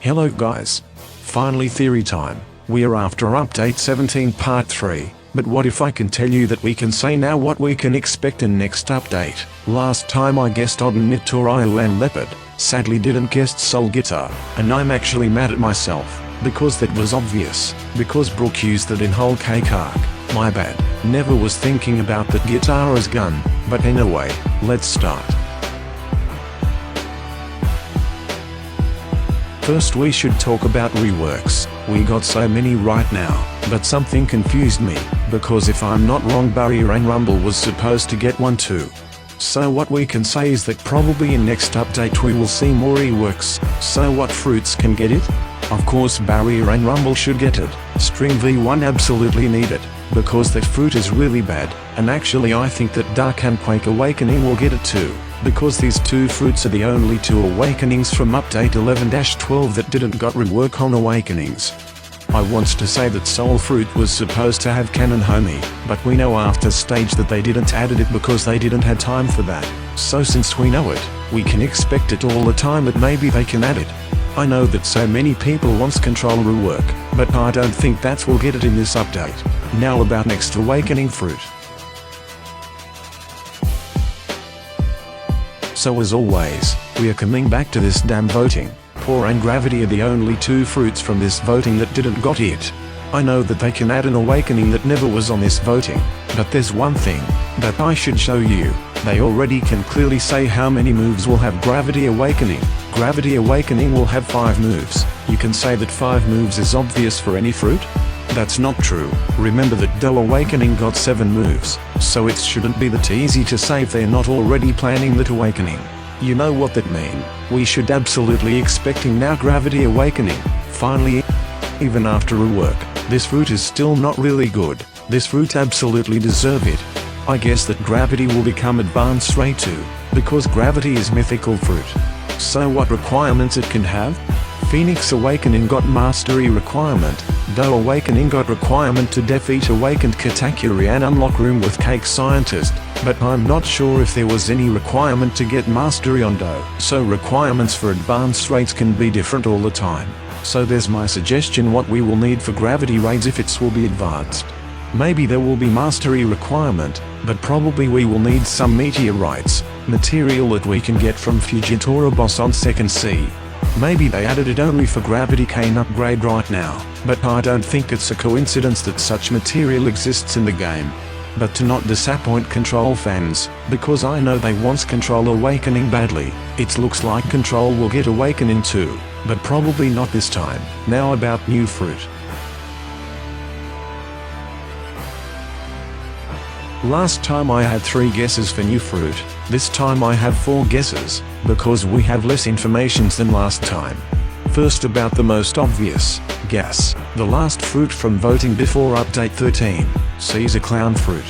Hello guys. Finally theory time. We are after update 17 part 3, but what if I can tell you that we can say now what we can expect in next update? Last time I guessed Odin and Leopard, sadly didn't guess Soul Guitar, and I'm actually mad at myself, because that was obvious, because Brooke used it in whole cake arc. My bad, never was thinking about that guitar as gun, but anyway, let's start. First we should talk about reworks. We got so many right now, but something confused me, because if I'm not wrong Barrier and Rumble was supposed to get one too. So what we can say is that probably in next update we will see more reworks. So what fruits can get it? Of course Barrier and Rumble should get it. String V1 absolutely need it, because that fruit is really bad, and actually I think that Dark and Quake Awakening will get it too, because these two fruits are the only two awakenings from update 11-12 that didn't got rework on awakenings. I wants to say that Soul Fruit was supposed to have Cannon Homie, but we know after stage that they didn't added it because they didn't have time for that. So since we know it, we can expect it all the time, but maybe they can add it. I know that so many people wants control rework, but I don't think that will get it in this update. Now about next awakening fruit. So as always, we are coming back to this damn voting. Poor and Gravity are the only two fruits from this voting that didn't got it. I know that they can add an awakening that never was on this voting, but there's one thing that I should show you. They already can clearly say how many moves will have Gravity Awakening. Gravity Awakening will have 5 moves. You can say that 5 moves is obvious for any fruit? That's not true. Remember that Doe Awakening got 7 moves, so it shouldn't be that easy to say if they're not already planning that awakening. You know what that mean? We should absolutely expecting now Gravity Awakening. Finally, even after rework, this fruit is still not really good. This fruit absolutely deserve it. I guess that Gravity will become Advanced Ray too, because Gravity is mythical fruit. So what requirements it can have? Phoenix Awakening got Mastery requirement, Doe Awakening got requirement to defeat Awakened Katakuri and unlock Room with Cake Scientist, but I'm not sure if there was any requirement to get Mastery on Doe. So requirements for advanced rates can be different all the time. So there's my suggestion what we will need for Gravity raids if it will be advanced. Maybe there will be Mastery requirement, but probably we will need some meteorites, material that we can get from Fugitora boss on second sea. Maybe they added it only for Gravity Cane upgrade right now, but I don't think it's a coincidence that such material exists in the game. But to not disappoint Control fans, because I know they wants Control Awakening badly, it looks like Control will get Awakening too, but probably not this time. Now about new fruit. Last time I had 3 guesses for new fruit, this time I have 4 guesses, because we have less information than last time. First about the most obvious guess, the last fruit from voting before update 13, Caesar Clown Fruit.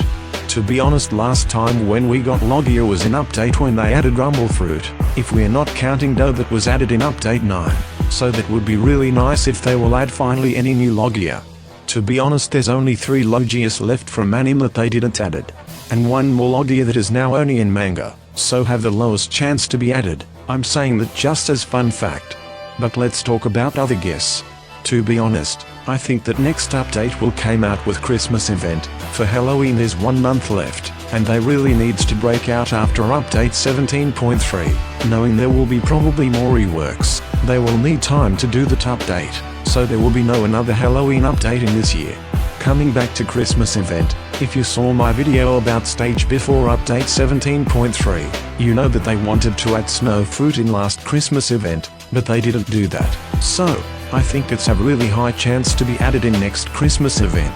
To be honest, last time when we got Logia was in update when they added Rumble Fruit, if we're not counting Doe that was added in update 9, so that would be really nice if they will add finally any new Logia. To be honest, there's only 3 Logias left from anime that they didn't added, and 1 more Logia that is now only in manga, so have the lowest chance to be added. I'm saying that just as fun fact. But let's talk about other guess. To be honest, I think that next update will come out with Christmas event. For Halloween there's 1 month left, and they really needs to break out after update 17.3, knowing there will be probably more reworks. They will need time to do that update, so there will be no another Halloween update in this year. Coming back to Christmas event, if you saw my video about stage before update 17.3, you know that they wanted to add Snow Fruit in last Christmas event, but they didn't do that. So, I think it's a really high chance to be added in next Christmas event.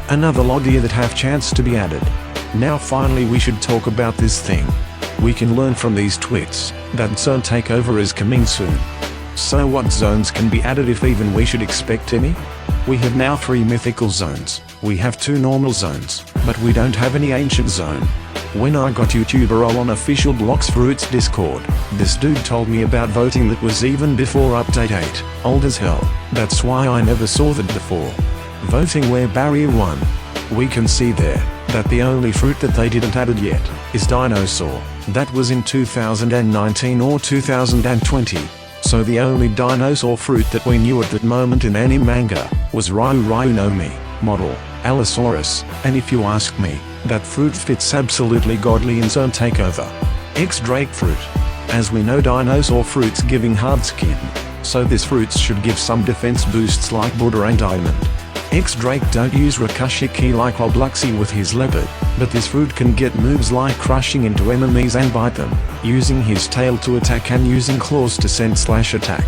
Another Logia that have chance to be added. Now finally we should talk about this thing. We can learn from these tweets that Zoan takeover is coming soon. So what zones can be added if even we should expect any? We have now 3 mythical zones. We have 2 normal zones, but we don't have any ancient zone. When I got YouTuber on official Blox Fruits Discord, this dude told me about voting that was even before update 8, old as hell. That's why I never saw that before. Voting where Barrier 1. We can see there that the only fruit that they didn't added yet is Dinosaur. That was in 2019 or 2020. So the only dinosaur fruit that we knew at that moment in any manga was Ryu no Mi, model, Allosaurus, and if you ask me, that fruit fits absolutely godly in Zoan Takeover. X Drake fruit. As we know, dinosaur fruits giving hard skin, so this fruits should give some defense boosts like Buddha and Diamond. X Drake don't use Rakushiki like Robloxy with his leopard, but this fruit can get moves like crushing into enemies and bite them, using his tail to attack and using claws to send/attack.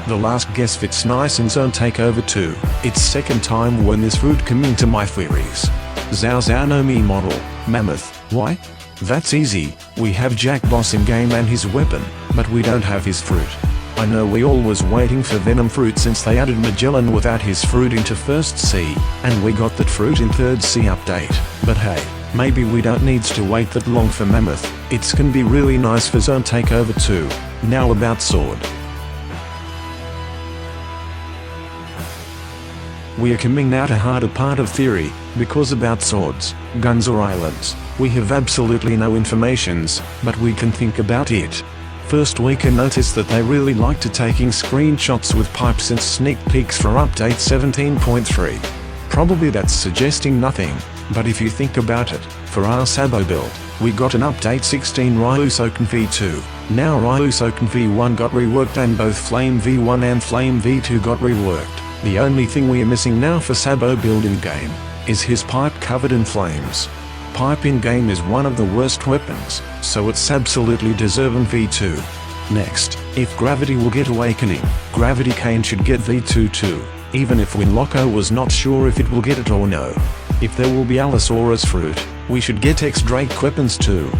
The last guess fits nice in Zoan Takeover 2, it's second time when this fruit come into my theories. Zoan no Mi model, Mammoth, why? That's easy, we have Jack Boss in game and his weapon, but we don't have his fruit. I know we all was waiting for Venom fruit since they added Magellan without his fruit into First C, and we got that fruit in Third C update, but hey, maybe we don't need to wait that long for Mammoth, it's can be really nice for Zoan Takeover 2. Now about Sword. We are coming now to harder part of theory, because about swords, guns or islands, we have absolutely no informations, but we can think about it. First we can notice that they really like to taking screenshots with pipes and sneak peeks for update 17.3. Probably that's suggesting nothing, but if you think about it, for our Sabo build, we got an update 16 Ryusoken V2, now Ryusoken V1 got reworked and both Flame V1 and Flame V2 got reworked. The only thing we are missing now for Sabo build in game, is his pipe covered in flames. Pipe in game is one of the worst weapons, so it's absolutely deserving V2. Next, if Gravity will get Awakening, Gravity Cane should get V2 too, even if Winloco was not sure if it will get it or no. If there will be Allosaurus fruit, we should get X Drake weapons too.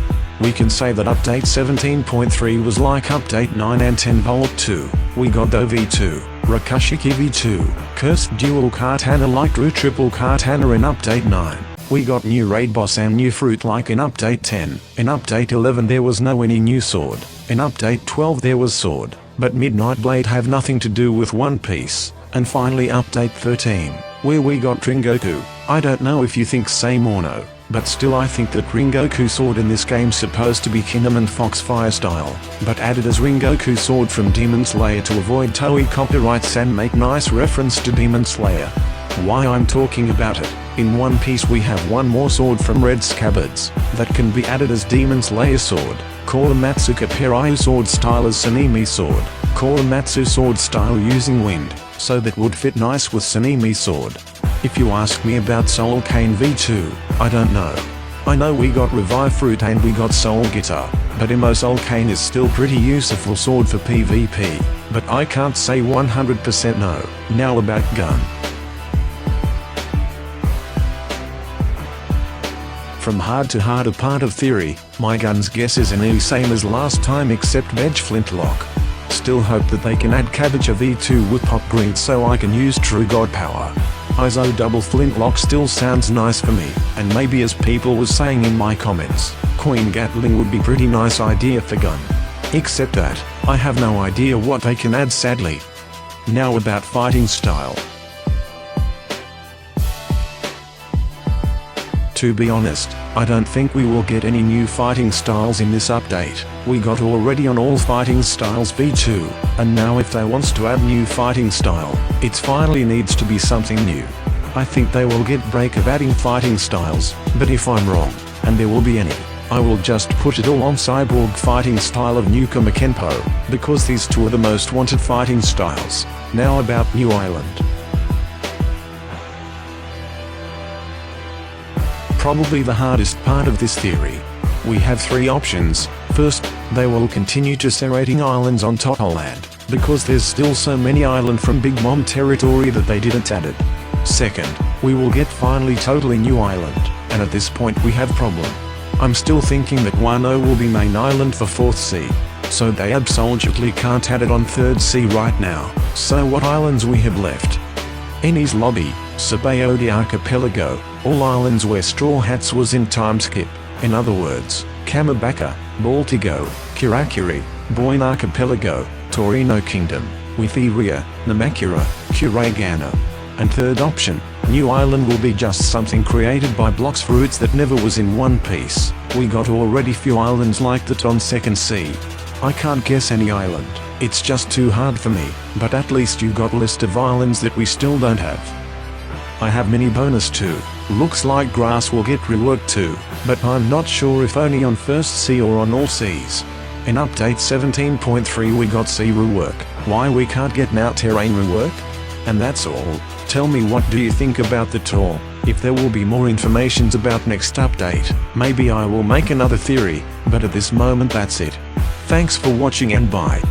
We can say that update 17.3 was like update 9 and 10 Volt 2, we got the V2, Rakushiki V2, Cursed Dual Katana like Drew Triple Katana in update 9. We got new raid boss and new fruit like in update 10, in update 11 there was no any new sword, in update 12 there was sword, but Midnight Blade have nothing to do with One Piece, and finally update 13, where we got Ringoku. I don't know if you think same or no, but still I think that Ringoku sword in this game supposed to be Kingdom and Foxfire style, but added as Ringoku sword from Demon Slayer to avoid Toei copyrights and make nice reference to Demon Slayer. Why I'm talking about it, in One Piece we have one more sword from Red Scabbards, that can be added as Demon Slayer sword, Korematsuka Piraiu sword style as Sanemi sword, Korematsu sword style using wind, so that would fit nice with Sanemi sword. If you ask me about Soul Cane V2, I don't know. I know we got Revive Fruit and we got Soul Guitar, but Emo Soul Cane is still pretty useful sword for PvP, but I can't say 100% no. Now about gun. From hard to harder part of theory, my gun's guess is an same as last time except veg flintlock. Still hope that they can add Cabbager V2 with pop green so I can use true god power. ISO double flintlock still sounds nice for me, and maybe as people was saying in my comments, Queen Gatling would be pretty nice idea for gun. Except that, I have no idea what they can add sadly. Now about fighting style. To be honest, I don't think we will get any new fighting styles in this update. We got already on all fighting styles V2, and now if they wants to add new fighting style, it finally needs to be something new. I think they will get break of adding fighting styles, but if I'm wrong, and there will be any, I will just put it all on Cyborg fighting style of Newcomer Kenpo, because these two are the most wanted fighting styles. Now about New Island. Probably the hardest part of this theory. We have three options. First, they will continue to serrating islands on Totoland, because there's still so many island from Big Mom territory that they didn't add it. Second, we will get finally totally new island, and at this point we have problem. I'm still thinking that Wano will be main island for 4th C, so they absolutely can't add it on 3rd C right now. So what islands we have left? Enies Lobby, Sabayodi Archipelago, all islands where Straw Hats was in time skip, in other words, Kamabaka, Baltigo, Kirakiri, Boyne Archipelago, Torino Kingdom, Witheria, Namakura, Kuragana. And third option, new island will be just something created by Blox Fruits that never was in One Piece. We got already few islands like that on 2nd C. I can't guess any island, it's just too hard for me, but at least you got a list of islands that we still don't have. I have mini bonus too. Looks like grass will get reworked too, but I'm not sure if only on first sea or on all seas. In update 17.3 we got sea rework, why we can't get now terrain rework? And that's all. Tell me, what do you think about the tour? If there will be more informations about next update, maybe I will make another theory, but at this moment that's it. Thanks for watching and bye.